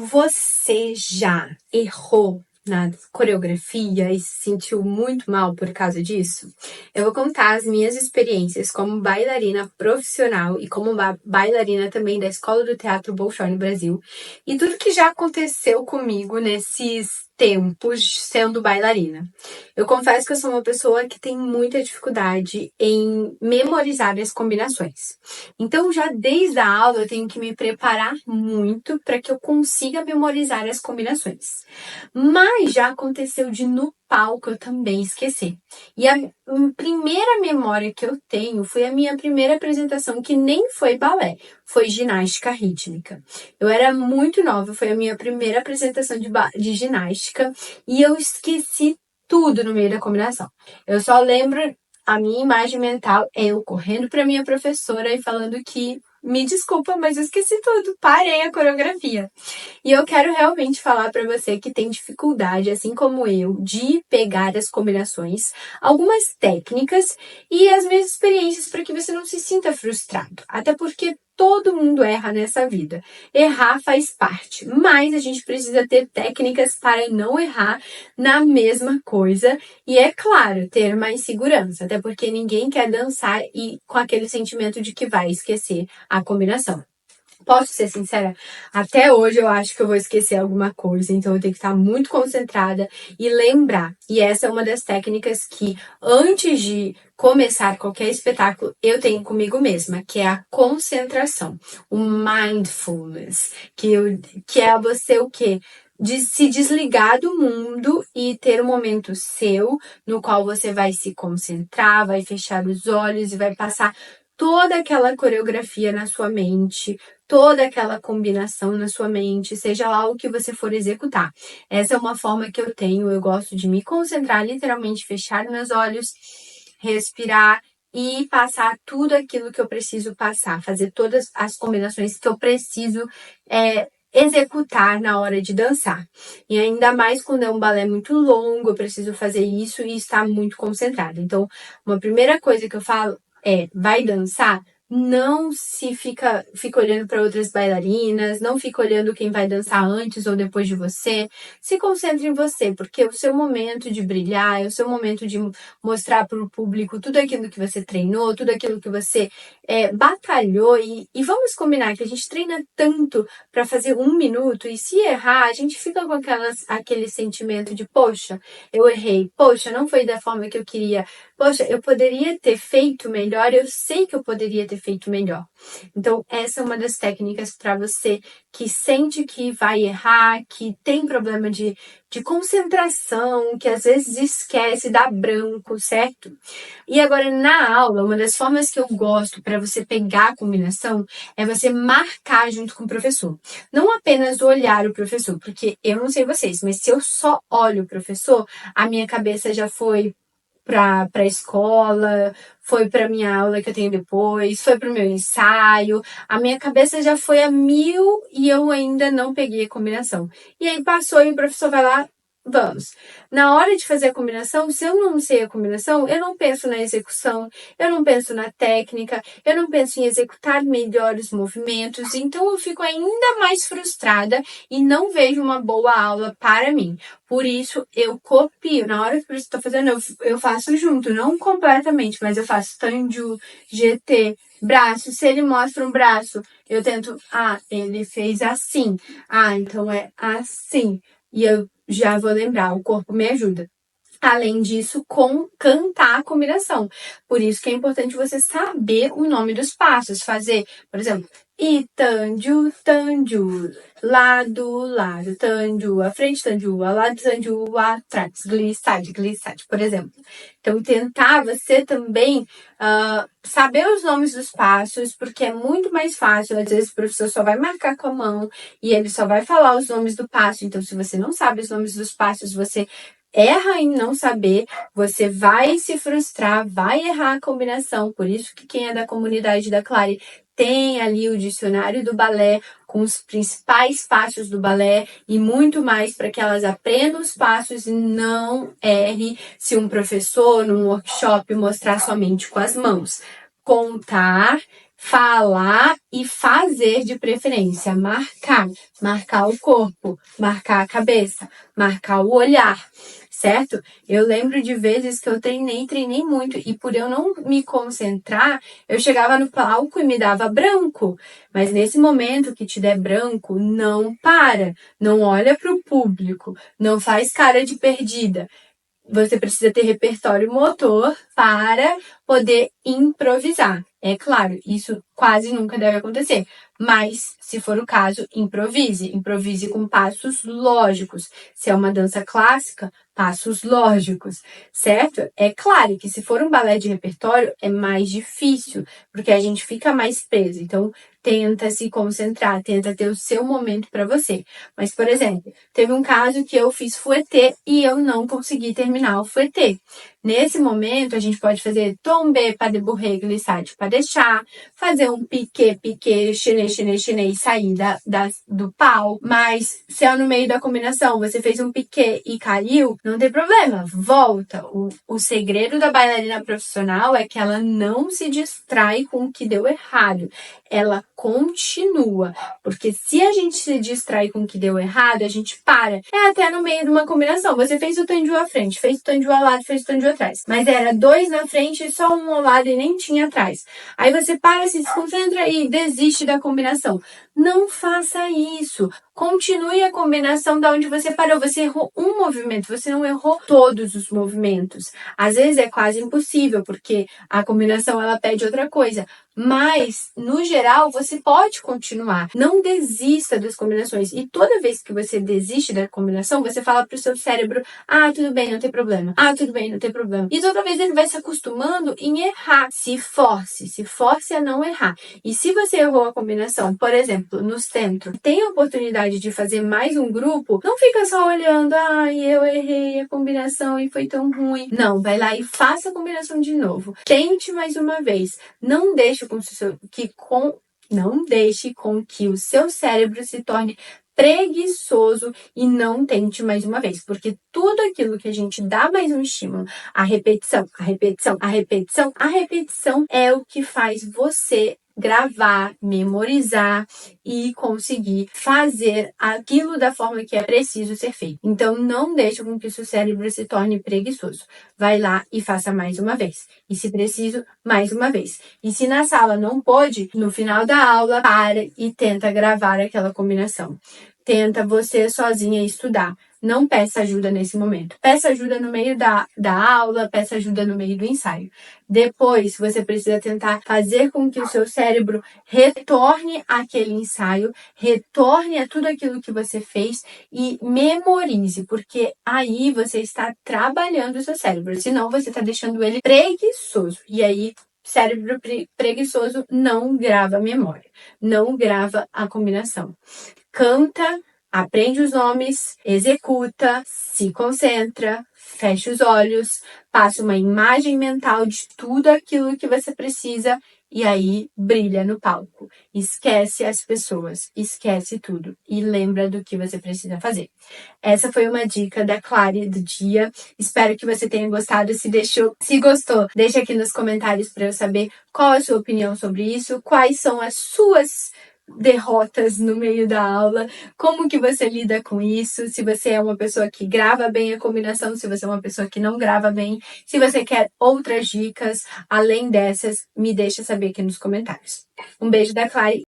Você já errou na coreografia e se sentiu muito mal por causa disso? Eu vou contar as minhas experiências como bailarina profissional e como bailarina também da Escola do Teatro Bolshoi no Brasil e tudo que já aconteceu comigo nesses tempos sendo bailarina. Eu confesso que eu sou uma pessoa que tem muita dificuldade em memorizar as combinações. Então, já desde a aula, eu tenho que me preparar muito para que eu consiga memorizar as combinações. Mas já aconteceu de no palco eu também esquecer. E a primeira memória que eu tenho foi a minha primeira apresentação, que nem foi balé, foi ginástica rítmica. Eu era muito nova, foi a minha primeira apresentação de ginástica e eu esqueci tudo no meio da combinação. Eu só lembro, a minha imagem mental é eu correndo para minha professora e falando que me desculpa, mas eu esqueci tudo, parei a coreografia. E eu quero realmente falar para você que tem dificuldade, assim como eu, de pegar as combinações, algumas técnicas e as minhas experiências para que você não se sinta frustrado. Até porque todo mundo erra nessa vida. Errar faz parte, mas a gente precisa ter técnicas para não errar na mesma coisa e, é claro, ter mais segurança, até porque ninguém quer dançar e com aquele sentimento de que vai esquecer a combinação. Posso ser sincera? Até hoje eu acho que eu vou esquecer alguma coisa, então eu tenho que estar muito concentrada e lembrar. E essa é uma das técnicas que, antes de começar qualquer espetáculo, eu tenho comigo mesma, que é a concentração, o mindfulness, que é você o quê? De se desligar do mundo e ter um momento seu, no qual você vai se concentrar, vai fechar os olhos e vai passar toda aquela coreografia na sua mente, toda aquela combinação na sua mente, seja lá o que você for executar. Essa é uma forma que eu tenho, eu gosto de me concentrar, literalmente fechar meus olhos, respirar e passar tudo aquilo que eu preciso passar, fazer todas as combinações que eu preciso executar na hora de dançar. E ainda mais quando é um balé muito longo, eu preciso fazer isso e estar muito concentrada. Então, uma primeira coisa que eu falo vai dançar? Não se fica olhando para outras bailarinas, não fica olhando quem vai dançar antes ou depois de você. Se concentre em você, porque é o seu momento de brilhar, é o seu momento de mostrar para o público tudo aquilo que você treinou, tudo aquilo que você batalhou. E vamos combinar que a gente treina tanto para fazer 1 minuto e se errar, a gente fica com aquele sentimento de, poxa, eu errei, poxa, não foi da forma que eu queria, poxa, eu poderia ter feito melhor, eu sei que eu poderia ter feito melhor. Então, essa é uma das técnicas para você que sente que vai errar, que tem problema de concentração, que às vezes esquece, dá branco, certo? E agora, na aula, uma das formas que eu gosto para você pegar a combinação é você marcar junto com o professor. Não apenas olhar o professor, porque eu não sei vocês, mas se eu só olho o professor, a minha cabeça já foi para a escola, foi para minha aula que eu tenho depois, foi para o meu ensaio, a minha cabeça já foi a 1000 e eu ainda não peguei a combinação. E aí passou e o professor vai lá, vamos. Na hora de fazer a combinação, se eu não sei a combinação, eu não penso na execução, eu não penso na técnica, eu não penso em executar melhor os movimentos, então eu fico ainda mais frustrada e não vejo uma boa aula para mim. Por isso, eu copio. Na hora que o professor está fazendo, eu faço junto, não completamente, mas eu faço Tanju, GT, braço. Se ele mostra um braço, eu tento, ele fez assim. Então é assim. E eu já vou lembrar, o corpo me ajuda. Além disso, cantar a combinação. Por isso que é importante você saber o nome dos passos. Fazer, por exemplo, Tanju, Tanju, lado, lado, Tanju, à frente, Tanju, ao lado, Tanju, atrás, glissade, por exemplo. Então, tentar você também saber os nomes dos passos, porque é muito mais fácil. Às vezes o professor só vai marcar com a mão e ele só vai falar os nomes do passo. Então, se você não sabe os nomes dos passos, você erra em não saber, você vai se frustrar, vai errar a combinação. Por isso que quem é da comunidade da Clare tem ali o dicionário do balé com os principais passos do balé e muito mais para que elas aprendam os passos e não erre se um professor num workshop mostrar somente com as mãos. Contar, falar e fazer de preferência, marcar o corpo, marcar a cabeça, marcar o olhar, certo? Eu lembro de vezes que eu treinei muito e por eu não me concentrar, eu chegava no palco e me dava branco. Mas nesse momento que te der branco, não para, não olha para o público, não faz cara de perdida. Você precisa ter repertório motor para poder improvisar. É claro, isso quase nunca deve acontecer. Mas, se for o caso, improvise. Improvise com passos lógicos. Se é uma dança clássica, passos lógicos, certo? É claro que se for um balé de repertório, é mais difícil, porque a gente fica mais preso. Então, tenta se concentrar, tenta ter o seu momento para você. Mas, por exemplo, teve um caso que eu fiz fouetté e eu não consegui terminar o fouetté. Nesse momento, a gente pode fazer tombé, pas de bourrée, glissade, pas de chat, fazer um piqué, chinês, sair do pau. Mas se é no meio da combinação, você fez um piqué e caiu, não tem problema, volta. O segredo da bailarina profissional é que ela não se distrai com o que deu errado. Ela continua. Porque se a gente se distrai com o que deu errado, a gente para. É até no meio de uma combinação. Você fez o tendu à frente, fez o tendu ao lado, fez o tendu atrás. Mas era 2 na frente e só um ao lado e nem tinha atrás. Aí você para, se desconcentra e desiste da combinação. Não faça isso. Continue a combinação da onde você parou. Você errou um movimento, você não errou todos os movimentos. Às vezes é quase impossível, porque a combinação ela pede outra coisa. Mas, no geral, você pode continuar. Não desista das combinações. E toda vez que você desiste da combinação, você fala pro seu cérebro, tudo bem, não tem problema. Tudo bem, não tem problema. E toda vez ele vai se acostumando em errar. Se force a não errar. E se você errou a combinação, por exemplo, no centro, tem a oportunidade de fazer mais um grupo, não fica só olhando, eu errei a combinação e foi tão ruim. Não, vai lá e faça a combinação de novo. Tente mais uma vez. Não deixe com que o seu cérebro se torne preguiçoso e não tente mais uma vez, porque tudo aquilo que a gente dá mais um estímulo, a repetição é o que faz você gravar, memorizar e conseguir fazer aquilo da forma que é preciso ser feito. Então, não deixe com que o seu cérebro se torne preguiçoso. Vai lá e faça mais uma vez. E se preciso, mais uma vez. E se na sala não pôde, no final da aula, para e tenta gravar aquela combinação. Tenta você sozinha estudar. Não peça ajuda nesse momento. Peça ajuda no meio da aula, peça ajuda no meio do ensaio. Depois, você precisa tentar fazer com que o seu cérebro retorne àquele ensaio, retorne a tudo aquilo que você fez e memorize, porque aí você está trabalhando o seu cérebro, senão você está deixando ele preguiçoso. E aí, cérebro preguiçoso não grava a memória, não grava a combinação. Canta, aprende os nomes, executa, se concentra, fecha os olhos, passa uma imagem mental de tudo aquilo que você precisa e aí brilha no palco. Esquece as pessoas, esquece tudo e lembra do que você precisa fazer. Essa foi uma dica da Clary do dia. Espero que você tenha gostado. Se gostou, deixa aqui nos comentários para eu saber qual a sua opinião sobre isso, quais são as suas derrotas no meio da aula, como que você lida com isso, se você é uma pessoa que grava bem a combinação, se você é uma pessoa que não grava bem, se você quer outras dicas além dessas, me deixa saber aqui nos comentários. Um beijo da Clary.